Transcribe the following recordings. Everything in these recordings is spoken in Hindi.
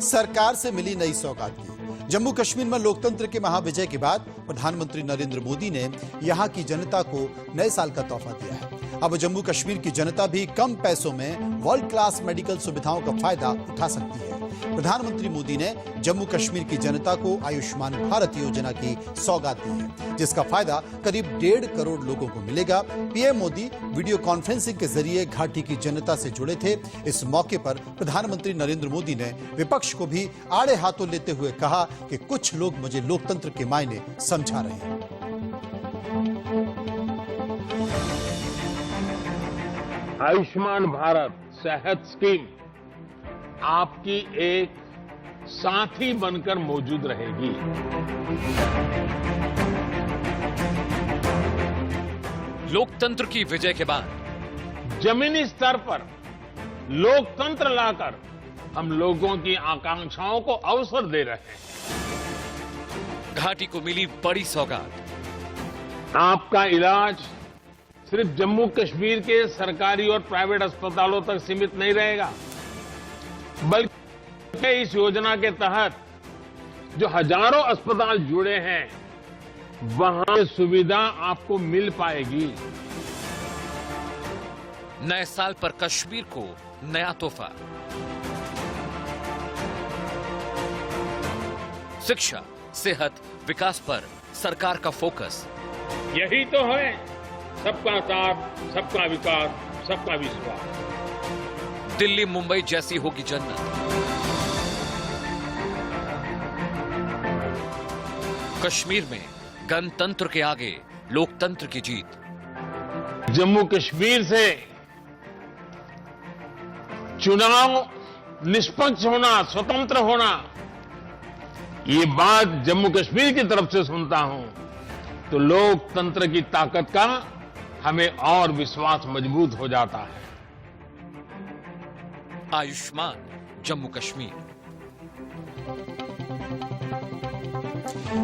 सरकार से मिली नई सौगात की। जम्मू कश्मीर में लोकतंत्र के महाविजय के बाद प्रधानमंत्री नरेंद्र मोदी ने यहां की जनता को नए साल का तोहफा दिया है। अब जम्मू कश्मीर की जनता भी कम पैसों में वर्ल्ड क्लास मेडिकल सुविधाओं का फायदा उठा सकती है। प्रधानमंत्री मोदी ने जम्मू कश्मीर की जनता को आयुष्मान भारत योजना की सौगात दी है, जिसका फायदा करीब 1.5 करोड़ लोगों को मिलेगा। पीएम मोदी वीडियो कॉन्फ्रेंसिंग के जरिए घाटी की जनता से जुड़े थे। इस मौके पर प्रधानमंत्री नरेंद्र मोदी ने विपक्ष को भी आड़े हाथों लेते हुए कहा कि कुछ लोग मुझे लोकतंत्र के मायने समझा रहे हैं। आयुष्मान भारत सेहत स्कीम आपकी एक साथी बनकर मौजूद रहेगी। लोकतंत्र की विजय के बाद जमीनी स्तर पर लोकतंत्र लाकर हम लोगों की आकांक्षाओं को अवसर दे रहे हैं। घाटी को मिली बड़ी सौगात। आपका इलाज सिर्फ जम्मू कश्मीर के सरकारी और प्राइवेट अस्पतालों तक सीमित नहीं रहेगा, बल्कि इस योजना के तहत जो हजारों अस्पताल जुड़े हैं, वहां सुविधा आपको मिल पाएगी। नए साल पर कश्मीर को नया तोहफा। शिक्षा, सेहत, विकास पर सरकार का फोकस। यही तो है सबका साथ, सबका विकास, सबका विश्वास। दिल्ली मुंबई जैसी होगी जन्नत। कश्मीर में गणतंत्र के आगे लोकतंत्र की जीत। जम्मू कश्मीर से चुनाव निष्पक्ष होना, स्वतंत्र होना, ये बात जम्मू कश्मीर की तरफ से सुनता हूं तो लोकतंत्र की ताकत का हमें और विश्वास मजबूत हो जाता है। आयुष्मान जम्मू कश्मीर।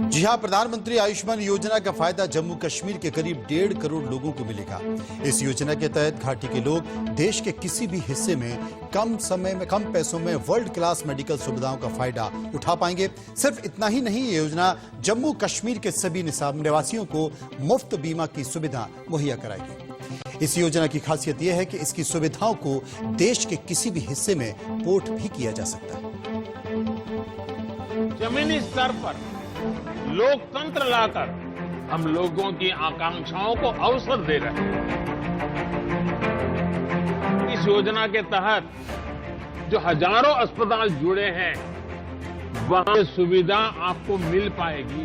जी हां, प्रधानमंत्री आयुष्मान योजना का फायदा जम्मू कश्मीर के करीब 1.5 करोड़ लोगों को मिलेगा। इस योजना के तहत घाटी के लोग देश के किसी भी हिस्से में कम समय में कम पैसों में वर्ल्ड क्लास मेडिकल सुविधाओं का फायदा उठा पाएंगे। सिर्फ इतना ही नहीं, ये योजना जम्मू कश्मीर के सभी निवासियों को मुफ्त बीमा की सुविधा मुहैया कराएगी। इस योजना की खासियत यह है कि इसकी सुविधाओं को देश के किसी भी हिस्से में पोर्ट भी किया जा सकता है। जमीनी स्तर पर लोकतंत्र लाकर हम लोगों की आकांक्षाओं को अवसर दे रहे हैं। इस योजना के तहत जो हजारों अस्पताल जुड़े हैं, वहां सुविधा आपको मिल पाएगी।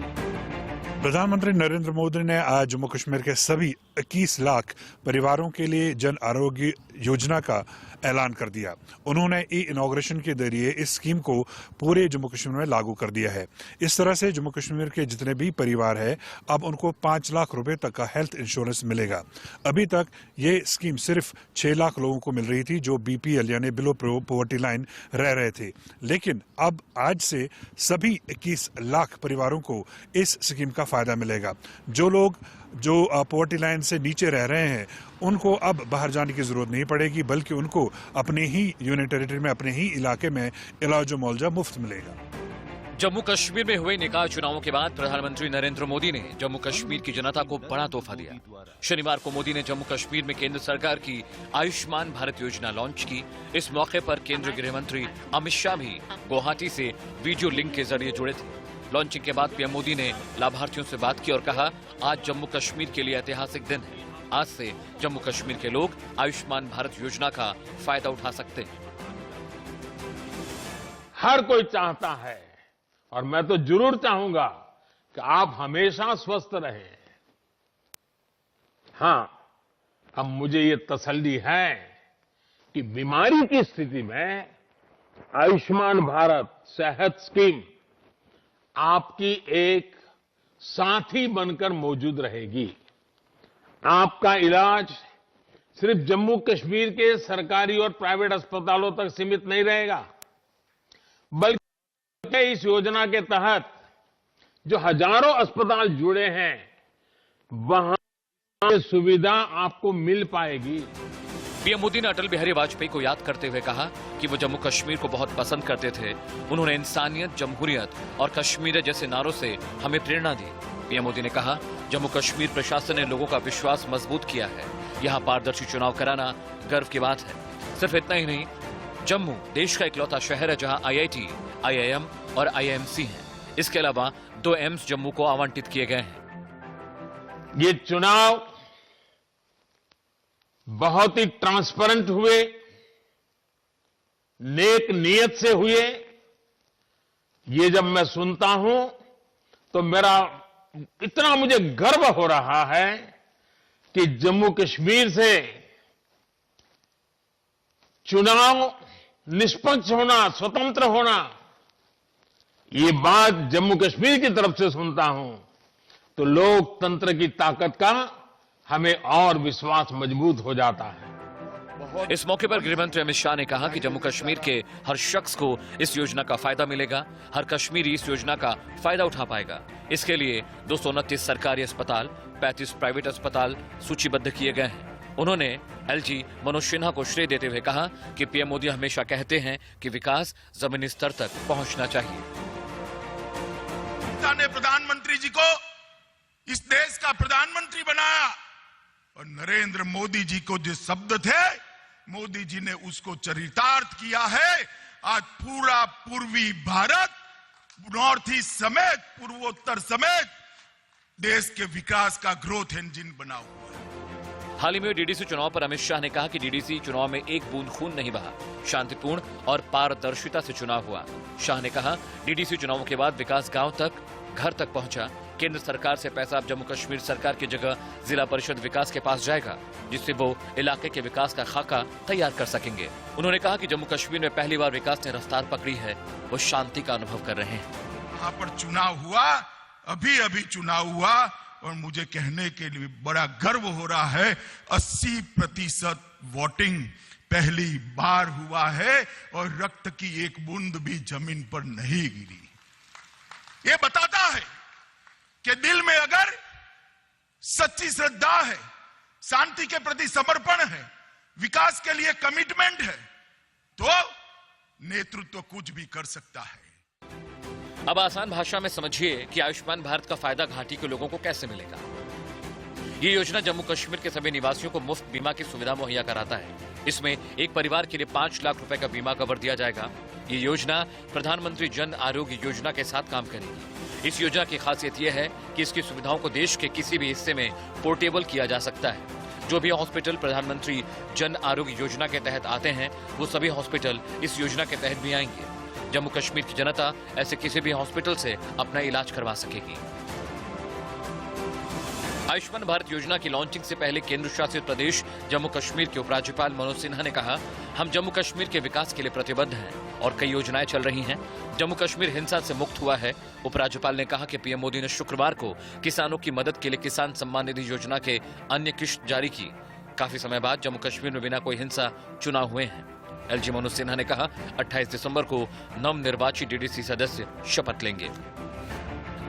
प्रधानमंत्री नरेंद्र मोदी ने आज जम्मू कश्मीर के सभी 21 लाख परिवारों के लिए जन आरोग्य योजना का ऐलान कर दिया। उन्होंने इनॉग्रेशन के जरिए इस स्कीम को पूरे जम्मू कश्मीर में लागू कर दिया है। इस तरह से जम्मू कश्मीर के जितने भी परिवार हैं, अब उनको 5 लाख रुपए तक का हेल्थ इंश्योरेंस मिलेगा। अभी तक ये स्कीम सिर्फ 6 लाख लोगों को मिल रही थी जो बीपीएल यानी बिलो पॉवर्टी लाइन रह रहे थे, लेकिन अब आज से सभी 21 लाख परिवारों को इस स्कीम का फायदा मिलेगा। जो लोग पॉवर्टी लाइन से नीचे रह रहे हैं, उनको अब बाहर जाने की जरूरत नहीं पड़ेगी, बल्कि उनको अपने ही यूनियन टेरिटरी में, अपने ही इलाके में इलाज मुआवजा मुफ्त मिलेगा। जम्मू कश्मीर में हुए निकाय चुनावों के बाद प्रधानमंत्री नरेंद्र मोदी ने जम्मू कश्मीर की जनता को बड़ा तोहफा दिया। शनिवार को मोदी ने जम्मू कश्मीर में केंद्र सरकार की आयुष्मान भारत योजना लॉन्च की। इस मौके पर केंद्रीय गृह मंत्री अमित शाह भी गुवाहाटी से वीडियो लिंक के जरिए जुड़े थे। लॉन्चिंग के बाद पीएम मोदी ने लाभार्थियों से बात की और कहा, आज जम्मू कश्मीर के लिए ऐतिहासिक दिन है। आज से जम्मू कश्मीर के लोग आयुष्मान भारत योजना का फायदा उठा सकते हैं। हर कोई चाहता है, और मैं तो जरूर चाहूंगा कि आप हमेशा स्वस्थ रहें। हां, अब मुझे ये तसल्ली है कि बीमारी की स्थिति में आयुष्मान भारत सेहत स्कीम आपकी एक साथी बनकर मौजूद रहेगी। आपका इलाज सिर्फ जम्मू कश्मीर के सरकारी और प्राइवेट अस्पतालों तक सीमित नहीं रहेगा, बल्कि इस योजना के तहत जो हजारों अस्पताल जुड़े हैं, वहां सुविधा आपको मिल पाएगी। पीएम मोदी ने अटल बिहारी वाजपेयी को याद करते हुए कहा कि वो जम्मू कश्मीर को बहुत पसंद करते थे। उन्होंने इंसानियत, जमहूरियत और कश्मीर जैसे नारों से हमें प्रेरणा दी। पीएम मोदी ने कहा, जम्मू कश्मीर प्रशासन ने लोगों का विश्वास मजबूत किया है। यहाँ पारदर्शी चुनाव कराना गर्व की बात है। सिर्फ इतना ही नहीं, जम्मू देश का इकलौता शहर है जहाँ IIT, IIM और IIMC हैं। इसके अलावा 2 एम्स जम्मू को आवंटित किए गए हैं। ये चुनाव बहुत ही ट्रांसपेरेंट हुए, नेक नियत से हुए। ये जब मैं सुनता हूं तो मेरा इतना मुझे गर्व हो रहा है कि जम्मू कश्मीर से चुनाव निष्पक्ष होना, स्वतंत्र होना, ये बात जम्मू कश्मीर की तरफ से सुनता हूं तो लोकतंत्र की ताकत का हमें और विश्वास मजबूत हो जाता है। इस मौके पर गृह मंत्री अमित शाह ने कहा कि जम्मू कश्मीर के हर शख्स को इस योजना का फायदा मिलेगा। हर कश्मीरी इस योजना का फायदा उठा पाएगा। इसके लिए 229 सरकारी अस्पताल, 35 प्राइवेट अस्पताल सूचीबद्ध किए गए हैं। उन्होंने LG मनोज सिन्हा को श्रेय देते हुए कहा कि पीएम मोदी हमेशा कहते हैं कि विकास जमीनी स्तर तक पहुंचना चाहिए। ने प्रधानमंत्री जी को इस देश का प्रधानमंत्री बनाया और नरेंद्र मोदी जी को जो शब्द थे, मोदी जी ने उसको चरितार्थ किया है। आज पूरा पूर्वी भारत, नॉर्थ ईस्ट समेत, पूर्वोत्तर समेत देश के विकास का ग्रोथ इंजन बना हुआ है। हाल ही में DDC चुनाव पर अमित शाह ने कहा कि DDC चुनाव में एक बूंद खून नहीं बहा, शांतिपूर्ण और पारदर्शिता से चुनाव हुआ। शाह ने कहा, DDC चुनावों के बाद विकास गांव तक, घर तक पहुंचा। केंद्र सरकार से पैसा अब जम्मू कश्मीर सरकार की जगह जिला परिषद विकास के पास जाएगा, जिससे वो इलाके के विकास का खाका तैयार कर सकेंगे। उन्होंने कहा कि जम्मू कश्मीर में पहली बार विकास ने रफ्तार पकड़ी है, वो शांति का अनुभव कर रहे हैं। यहाँ पर चुनाव हुआ, अभी चुनाव हुआ और मुझे कहने के लिए बड़ा गर्व हो रहा है, 80% वोटिंग पहली बार हुआ है और रक्त की एक बूंद भी जमीन पर नहीं गिरी। ये बताता है कि दिल में अगर सच्ची श्रद्धा है, शांति के प्रति समर्पण है, विकास के लिए कमिटमेंट है, तो नेतृत्व कुछ भी कर सकता है। अब आसान भाषा में समझिए कि आयुष्मान भारत का फायदा घाटी के लोगों को कैसे मिलेगा। ये योजना जम्मू कश्मीर के सभी निवासियों को मुफ्त बीमा की सुविधा मुहैया कराता है। इसमें एक परिवार के लिए 5 लाख रुपए का बीमा कवर दिया जाएगा। ये योजना प्रधानमंत्री जन आरोग्य योजना के साथ काम करेगी। इस योजना की खासियत यह है कि इसकी सुविधाओं को देश के किसी भी हिस्से में पोर्टेबल किया जा सकता है। जो भी हॉस्पिटल प्रधानमंत्री जन आरोग्य योजना के तहत आते हैं, वो सभी हॉस्पिटल इस योजना के तहत भी आएंगे। जम्मू कश्मीर की जनता ऐसे किसी भी हॉस्पिटल से अपना इलाज करवा सकेगी। आयुष्मान भारत योजना की लॉन्चिंग से पहले केंद्र शासित प्रदेश जम्मू कश्मीर के उपराज्यपाल मनोज सिन्हा ने कहा, हम जम्मू कश्मीर के विकास के लिए प्रतिबद्ध हैं और कई योजनाएं चल रही हैं। जम्मू कश्मीर हिंसा से मुक्त हुआ है। उपराज्यपाल ने कहा कि पीएम मोदी ने शुक्रवार को किसानों की मदद के लिए किसान सम्मान निधि योजना के अन्य किश्त जारी की। काफी समय बाद जम्मू कश्मीर में बिना कोई हिंसा चुनाव हुए हैं। LG मनोज सिन्हा ने कहा, 28 दिसंबर को नवनिर्वाचित DDC सदस्य शपथ लेंगे।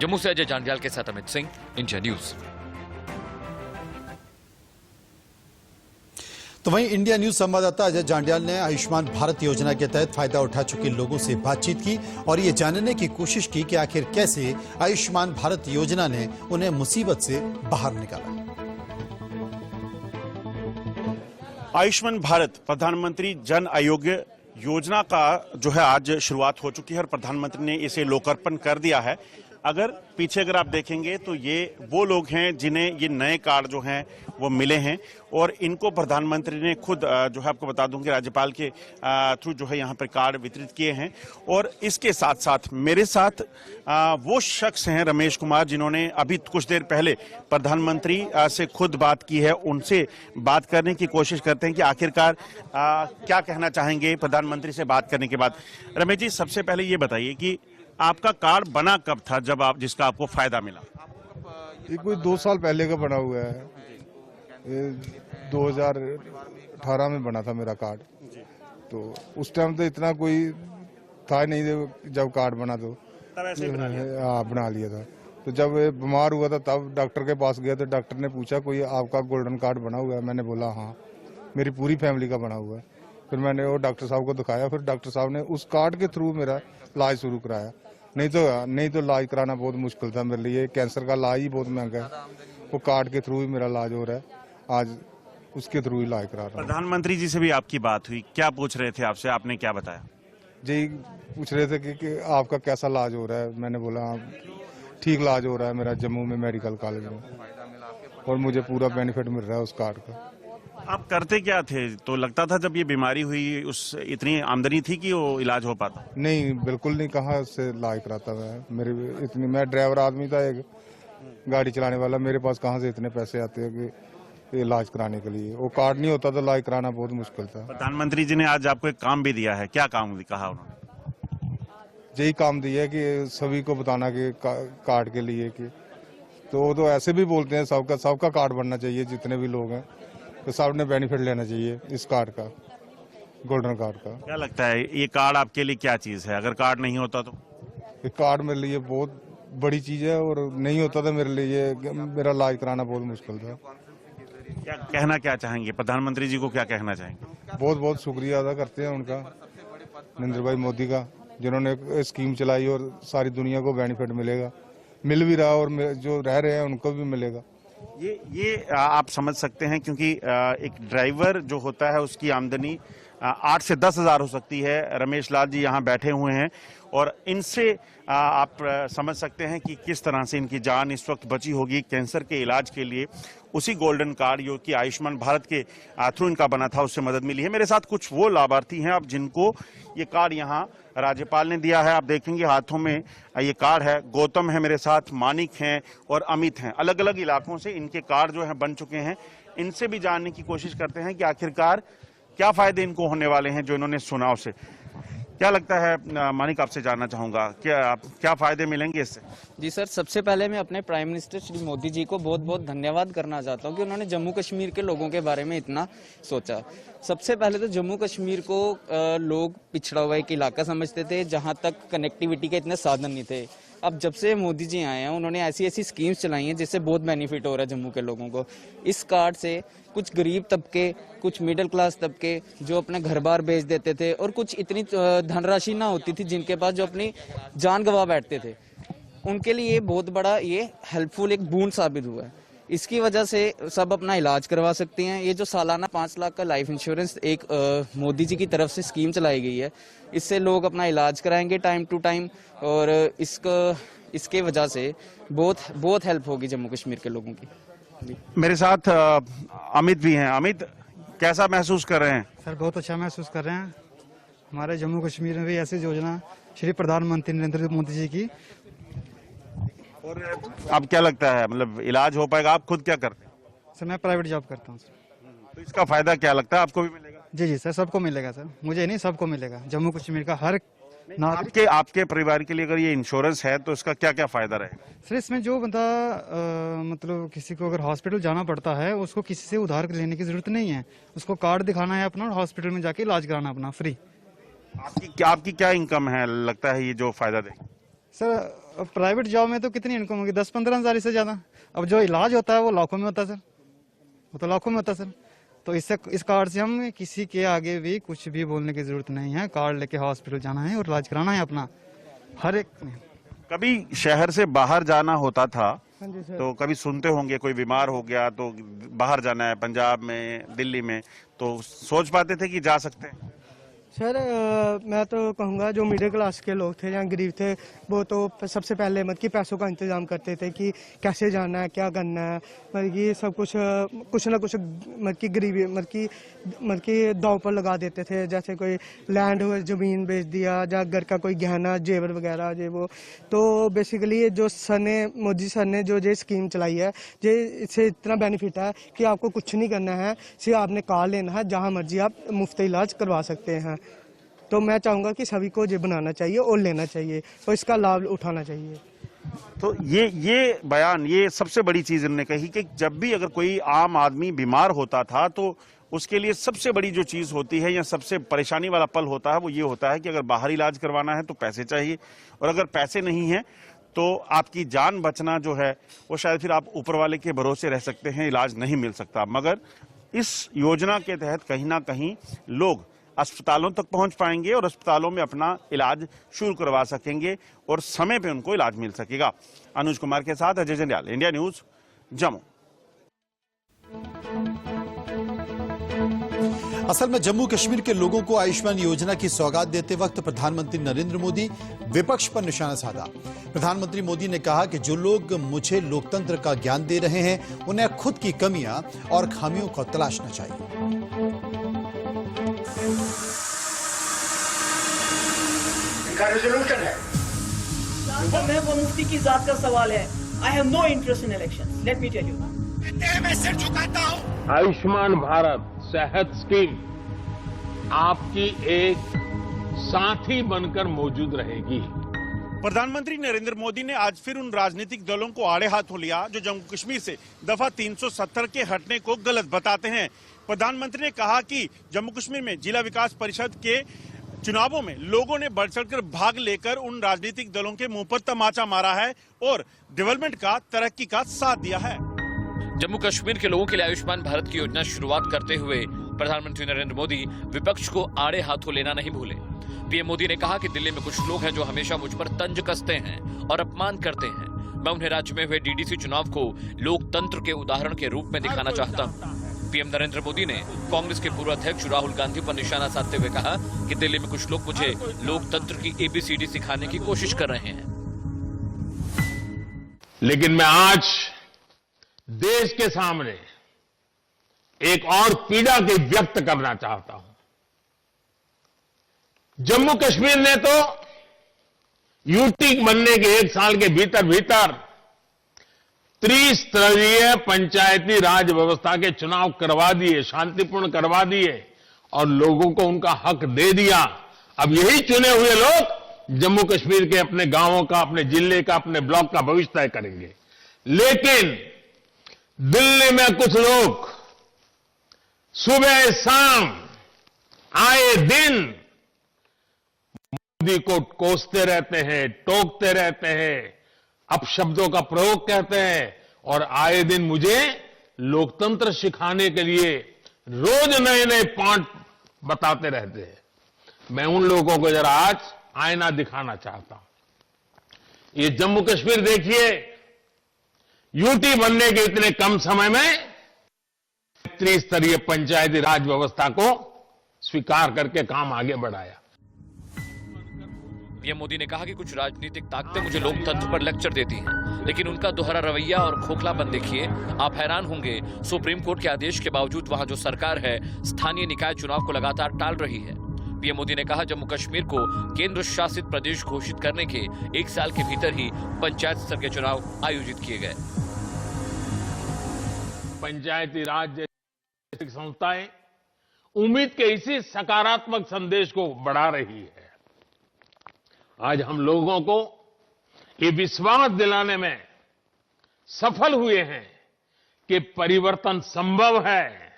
जम्मू से अजय जांडियाल के साथ अमित सिंह, इंडिया न्यूज। तो वहीं इंडिया न्यूज संवाददाता अजय जांडियाल ने आयुष्मान भारत योजना के तहत फायदा उठा चुके लोगों से बातचीत की और ये जानने की कोशिश की कि आखिर कैसे आयुष्मान भारत योजना ने उन्हें मुसीबत से बाहर निकाला। आयुष्मान भारत प्रधानमंत्री जन आरोग्य योजना का जो है आज शुरुआत हो चुकी है और प्रधानमंत्री ने इसे लोकार्पण कर दिया है। अगर आप देखेंगे तो ये वो लोग हैं जिन्हें ये नए कार्ड जो हैं वो मिले हैं और इनको प्रधानमंत्री ने खुद जो है आपको बता दूं कि राज्यपाल के थ्रू जो है यहाँ पर कार्ड वितरित किए हैं। और इसके साथ साथ मेरे साथ वो शख्स हैं रमेश कुमार, जिन्होंने अभी कुछ देर पहले प्रधानमंत्री से खुद बात की है। उनसे बात करने की कोशिश करते हैं कि आखिरकार क्या कहना चाहेंगे प्रधानमंत्री से बात करने के बाद। रमेश जी, सबसे पहले ये बताइए कि आपका कार्ड बना कब था, जब जिसका आपको फायदा मिला? ये कोई 2 साल पहले का बना हुआ है। 2018 में बना था मेरा कार्ड। तो उस टाइम तो इतना कोई था नहीं, जब कार्ड बना तो बना लिया था। तो जब बीमार हुआ था तब डॉक्टर के पास गया तो डॉक्टर ने पूछा कोई आपका गोल्डन कार्ड बना हुआ है? मैंने बोला हाँ। मेरी पूरी फैमिली का बना हुआ है। फिर मैंने वो डॉक्टर साहब को दिखाया, फिर डॉक्टर साहब ने उस कार्ड के थ्रू मेरा इलाज शुरू कराया। नहीं तो इलाज कराना बहुत मुश्किल था मेरे लिए। कैंसर का इलाज ही बहुत महंगा है, वो कार्ड के थ्रू ही मेरा इलाज हो रहा है। आज उसके थ्रू ही इलाज करा रहा हूँ। प्रधानमंत्री जी से भी आपकी बात हुई, क्या पूछ रहे थे आपसे, आपने क्या बताया? जी पूछ रहे थे कि आपका कैसा इलाज हो रहा है। मैंने बोला हाँ, ठीक इलाज हो रहा है मेरा जम्मू में मेडिकल कॉलेज में, और मुझे पूरा बेनिफिट मिल रहा है उस कार्ड का। आप करते क्या थे? तो लगता था जब ये बीमारी हुई उस इतनी आमदनी थी कि वो इलाज हो पाता? नहीं, बिल्कुल नहीं, कहाँ से इलाज कराता मैं ड्राइवर आदमी था, एक गाड़ी चलाने वाला। मेरे पास कहाँ से इतने पैसे आते हैं कि इलाज कराने के लिए। वो कार्ड नहीं होता तो इलाज कराना बहुत मुश्किल था। प्रधानमंत्री जी ने आज आपको एक काम भी दिया है, क्या काम कहा उन्होंने? यही काम दिया है कि सभी को बताना कि कार्ड के लिए कि तो वो तो ऐसे भी बोलते हैं सबका कार्ड बनना चाहिए, जितने भी लोग हैं तो सब ने बेनिफिट लेना चाहिए इस कार्ड का, गोल्डन कार्ड का। क्या लगता है ये कार्ड आपके लिए क्या चीज है? अगर कार्ड नहीं होता तो? ये कार्ड मेरे लिए बहुत बड़ी चीज है, और नहीं होता तो मेरे लिए मेरा इलाज कराना बहुत मुश्किल था। क्या कहना क्या चाहेंगे प्रधानमंत्री जी को, क्या कहना चाहेंगे? बहुत बहुत शुक्रिया अदा करते हैं उनका, नरेंद्र भाई मोदी का, जिन्होंने एक स्कीम चलाई और सारी दुनिया को बेनिफिट मिलेगा, मिल भी रहा, और जो रह रहे हैं उनको भी मिलेगा। ये आप समझ सकते हैं, क्योंकि एक ड्राइवर जो होता है उसकी आमदनी 8 से 10 हजार हो सकती है। रमेश लाल जी यहाँ बैठे हुए हैं, और इनसे आप समझ सकते हैं कि किस तरह से इनकी जान इस वक्त बची होगी कैंसर के इलाज के लिए। उसी गोल्डन कार्ड जो कि आयुष्मान भारत के थ्रू इनका बना था, उससे मदद मिली है। मेरे साथ कुछ वो लाभार्थी हैं अब जिनको ये कार्ड यहाँ राज्यपाल ने दिया है। आप देखेंगे हाथों में ये कार्ड है। गौतम है मेरे साथ, मानिक हैं और अमित हैं। अलग अलग इलाकों से इनके कार्ड जो है बन चुके हैं। इनसे भी जानने की कोशिश करते हैं कि आखिरकार क्या फायदे इनको होने वाले हैं जो इन्होंने सुना उसे। क्या लगता है मानिक, आपसे जानना चाहूंगा, क्या फायदे मिलेंगे इससे? जी सर, सबसे पहले मैं अपने प्राइम मिनिस्टर श्री मोदी जी को बहुत बहुत धन्यवाद करना चाहता हूं कि उन्होंने जम्मू कश्मीर के लोगों के बारे में इतना सोचा। सबसे पहले तो जम्मू कश्मीर को लोग पिछड़ा हुआ एक इलाका समझते थे, जहां तक कनेक्टिविटी के इतने साधन नहीं थे। अब जब से मोदी जी आए हैं, उन्होंने ऐसी ऐसी स्कीम्स चलाई हैं जिससे बहुत बेनिफिट हो रहा है जम्मू के लोगों को। इस कार्ड से कुछ गरीब तबके, कुछ मिडिल क्लास तबके जो अपने घर बार बेच देते थे, और कुछ इतनी धनराशि ना होती थी जिनके पास, जो अपनी जान गंवा बैठते थे, उनके लिए बहुत बड़ा ये हेल्पफुल एक बूंद साबित हुआ है। इसकी वजह से सब अपना इलाज करवा सकते हैं। ये जो सालाना 5 लाख का लाइफ इंश्योरेंस एक मोदी जी की तरफ से स्कीम चलाई गई है, इससे लोग अपना इलाज कराएंगे टाइम टू टाइम, और इसके वजह से बहुत हेल्प होगी जम्मू कश्मीर के लोगों की। मेरे साथ अमित भी हैं। अमित, कैसा महसूस कर रहे हैं? सर बहुत अच्छा महसूस कर रहे हैं। हमारे जम्मू कश्मीर में भी ऐसी योजना श्री प्रधानमंत्री नरेंद्र मोदी जी की। और अब क्या लगता है, मतलब इलाज हो पाएगा? आप खुद क्या करते हैं? सर मैं प्राइवेट जॉब करता हूँ सर। तो इसका फायदा क्या लगता है आपको भी मिलेगा? जी जी सर, सबको मिलेगा सर, मुझे नहीं सबको मिलेगा। जम्मू कश्मीर का हर नागरिक। आपके परिवार के लिए अगर ये इंश्योरेंस है तो इसका क्या क्या फायदा रहेगा? सर इसमें जो बंदा मतलब किसी को अगर हॉस्पिटल जाना पड़ता है, उसको किसी से उधार लेने की जरूरत नहीं है। उसको कार्ड दिखाना है अपना, और हॉस्पिटल में जाके इलाज कराना अपना फ्री। आपकी क्या इनकम है, लगता है ये जो फायदा देगा? सर प्राइवेट जॉब में तो कितनी इनकम होगी, 10-15 हजार से ज्यादा। अब जो इलाज होता है वो लाखों में होता है सर, वो तो लाखों में होता है सर। तो इस कार्ड से हम किसी के आगे भी कुछ भी बोलने की जरूरत नहीं है। कार्ड लेके हॉस्पिटल जाना है और इलाज कराना है अपना हर एक। कभी शहर से बाहर जाना होता था, तो कभी सुनते होंगे कोई बीमार हो गया तो बाहर जाना है, पंजाब में, दिल्ली में, तो सोच पाते थे कि जा सकते हैं? सर मैं तो कहूँगा जो मिडिल क्लास के लोग थे या गरीब थे, वो तो सबसे पहले मतलब कि पैसों का इंतजाम करते थे कि कैसे जाना है, क्या करना है। मतलब कि सब कुछ ना कुछ मतलब कि गरीबी मतलब कि दांव पर लगा देते थे। जैसे कोई लैंड हो, ज़मीन बेच दिया, या घर का कोई गहना, जेवर वगैरह ये वो। तो बेसिकली जो मोदी सर ने जो ये स्कीम चलाई है, ये इससे इतना बेनिफिट है कि आपको कुछ नहीं करना है, सिर्फ आपने कार्ड लेना है, जहाँ मर्जी आप मुफ्त इलाज करवा सकते हैं। तो मैं चाहूँगा कि सभी को ये बनाना चाहिए और लेना चाहिए और इसका लाभ उठाना चाहिए। तो ये बयान, ये सबसे बड़ी चीज इन्होंने कही कि जब भी अगर कोई आम आदमी बीमार होता था तो उसके लिए सबसे बड़ी जो चीज होती है या सबसे परेशानी वाला पल होता है वो ये होता है कि अगर बाहर इलाज करवाना है तो पैसे चाहिए, और अगर पैसे नहीं है तो आपकी जान बचना जो है वो शायद फिर आप ऊपर वाले के भरोसे रह सकते हैं, इलाज नहीं मिल सकता। मगर इस योजना के तहत कहीं ना कहीं लोग अस्पतालों तक पहुंच पाएंगे और अस्पतालों में अपना इलाज शुरू करवा सकेंगे और समय पे उनको इलाज मिल सकेगा। अनुज कुमार के साथ अजय जंडियाल, इंडिया न्यूज, जम्मू। असल में जम्मू कश्मीर के लोगों को आयुष्मान योजना की सौगात देते वक्त प्रधानमंत्री नरेंद्र मोदी विपक्ष पर निशाना साधा। प्रधानमंत्री मोदी ने कहा कि जो लोग मुझे लोकतंत्र का ज्ञान दे रहे हैं उन्हें खुद की कमियां और खामियों को तलाशना चाहिए। रेजोल्यूशन है मैं वो मुफ्ती की जात का सवाल है। I have no interest in election, let me tell you. मैं सिर झुकाता हूं। आयुष्मान भारत सेहत स्कीम आपकी एक साथी बनकर मौजूद रहेगी। प्रधानमंत्री नरेंद्र मोदी ने आज फिर उन राजनीतिक दलों को आड़े हाथों लिया जो जम्मू कश्मीर से दफा 370 के हटने को गलत बताते हैं। प्रधानमंत्री ने कहा कि जम्मू कश्मीर में जिला विकास परिषद के चुनावों में लोगों ने बढ़ चढ़कर भाग लेकर उन राजनीतिक दलों के मुंह पर तमाचा मारा है और डेवलपमेंट का, तरक्की का साथ दिया है। जम्मू कश्मीर के लोगों के लिए आयुष्मान भारत की योजना शुरुआत करते हुए प्रधानमंत्री नरेंद्र मोदी विपक्ष को आड़े हाथों लेना नहीं भूले। पीएम मोदी ने कहा कि दिल्ली में कुछ लोग हैं जो हमेशा मुझ पर तंज कसते हैं और अपमान करते हैं। मैं उन्हें राज्य में हुए डीडीसी चुनाव को लोकतंत्र के उदाहरण के रूप में दिखाना चाहता हूँ। पीएम नरेंद्र मोदी ने कांग्रेस के पूर्व अध्यक्ष राहुल गांधी पर निशाना साधते हुए कहा कि दिल्ली में कुछ लोग मुझे लोकतंत्र की ABCD सिखाने की कोशिश कर रहे हैं। लेकिन मैं आज देश के सामने एक और पीड़ा की व्यक्त करना चाहता हूं। जम्मू कश्मीर ने तो यूटी बनने के 1 साल के भीतर भीतर त्रिस्तरीय पंचायती राज व्यवस्था के चुनाव करवा दिए, शांतिपूर्ण करवा दिए और लोगों को उनका हक दे दिया। अब यही चुने हुए लोग जम्मू कश्मीर के अपने गांवों का, अपने जिले का, अपने ब्लॉक का भविष्य तय करेंगे। लेकिन दिल्ली में कुछ लोग सुबह शाम आए दिन मोदी को कोसते रहते हैं, टोकते रहते हैं, अपशब्दों का प्रयोग करते हैं और आए दिन मुझे लोकतंत्र सिखाने के लिए रोज नए नए पाठ बताते रहते हैं। मैं उन लोगों को जरा आज आईना दिखाना चाहता हूं। ये जम्मू कश्मीर देखिए, यूटी बनने के इतने कम समय में त्रिस्तरीय पंचायती राज व्यवस्था को स्वीकार करके काम आगे बढ़ाया। पीएम मोदी ने कहा कि कुछ राजनीतिक ताकतें मुझे लोकतंत्र पर लेक्चर देती हैं, लेकिन उनका दोहरा रवैया और खोखलापन देखिए, आप हैरान होंगे। सुप्रीम कोर्ट के आदेश के बावजूद वहां जो सरकार है स्थानीय निकाय चुनाव को लगातार टाल रही है। पीएम मोदी ने कहा जम्मू कश्मीर को केंद्र शासित प्रदेश घोषित करने के 1 साल के भीतर ही पंचायत स्तर के चुनाव आयोजित किए गए। पंचायती राज जैसी संस्थाएं उम्मीद के इसी सकारात्मक संदेश को बढ़ा रही है। आज हम लोगों को ये विश्वास दिलाने में सफल हुए हैं कि परिवर्तन संभव है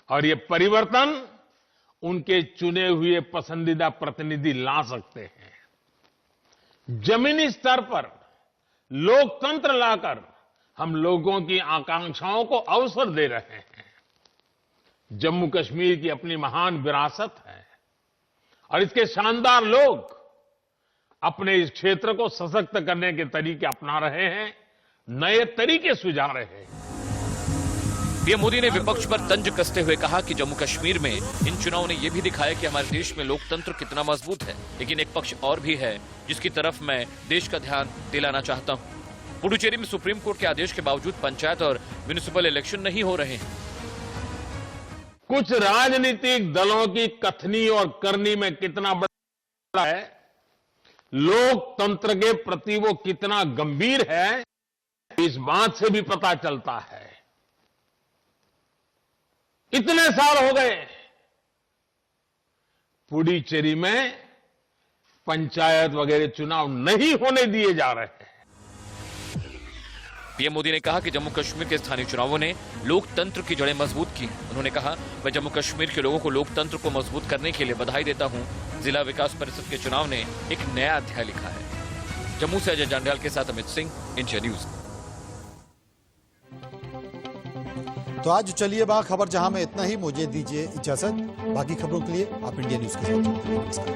और ये परिवर्तन उनके चुने हुए पसंदीदा प्रतिनिधि ला सकते हैं। जमीनी स्तर पर लोकतंत्र लाकर हम लोगों की आकांक्षाओं को अवसर दे रहे हैं। जम्मू कश्मीर की अपनी महान विरासत है और इसके शानदार लोग अपने इस क्षेत्र को सशक्त करने के तरीके अपना रहे हैं, नए तरीके सुझा रहे हैं। पीएम मोदी ने विपक्ष पर तंज कसते हुए कहा कि जम्मू कश्मीर में इन चुनावों ने यह भी दिखाया कि हमारे देश में लोकतंत्र कितना मजबूत है। लेकिन एक पक्ष और भी है जिसकी तरफ मैं देश का ध्यान दिलाना चाहता हूं। पुडुचेरी में सुप्रीम कोर्ट के आदेश के बावजूद पंचायत और म्युनिसिपल इलेक्शन नहीं हो रहे हैं। कुछ राजनीतिक दलों की कथनी और करनी में कितना बड़ा है, लोकतंत्र के प्रति वो कितना गंभीर है, इस बात से भी पता चलता है। इतने साल हो गए पुडुचेरी में पंचायत वगैरह चुनाव नहीं होने दिए जा रहे हैं। पीएम मोदी ने कहा कि जम्मू कश्मीर के स्थानीय चुनावों ने लोकतंत्र की जड़ें मजबूत की। उन्होंने कहा, मैं जम्मू कश्मीर के लोगों को लोकतंत्र को मजबूत करने के लिए बधाई देता हूं। जिला विकास परिषद के चुनाव ने एक नया अध्याय लिखा है। जम्मू से अजय जांडियाल के साथ अमित सिंह, इंडिया न्यूज। तो आज चलिए बा खबर जहां में इतना ही। मुझे दीजिए इजाजत। बाकी खबरों के लिए आप इंडिया न्यूज के साथ जुड़े रहिए। नमस्कार।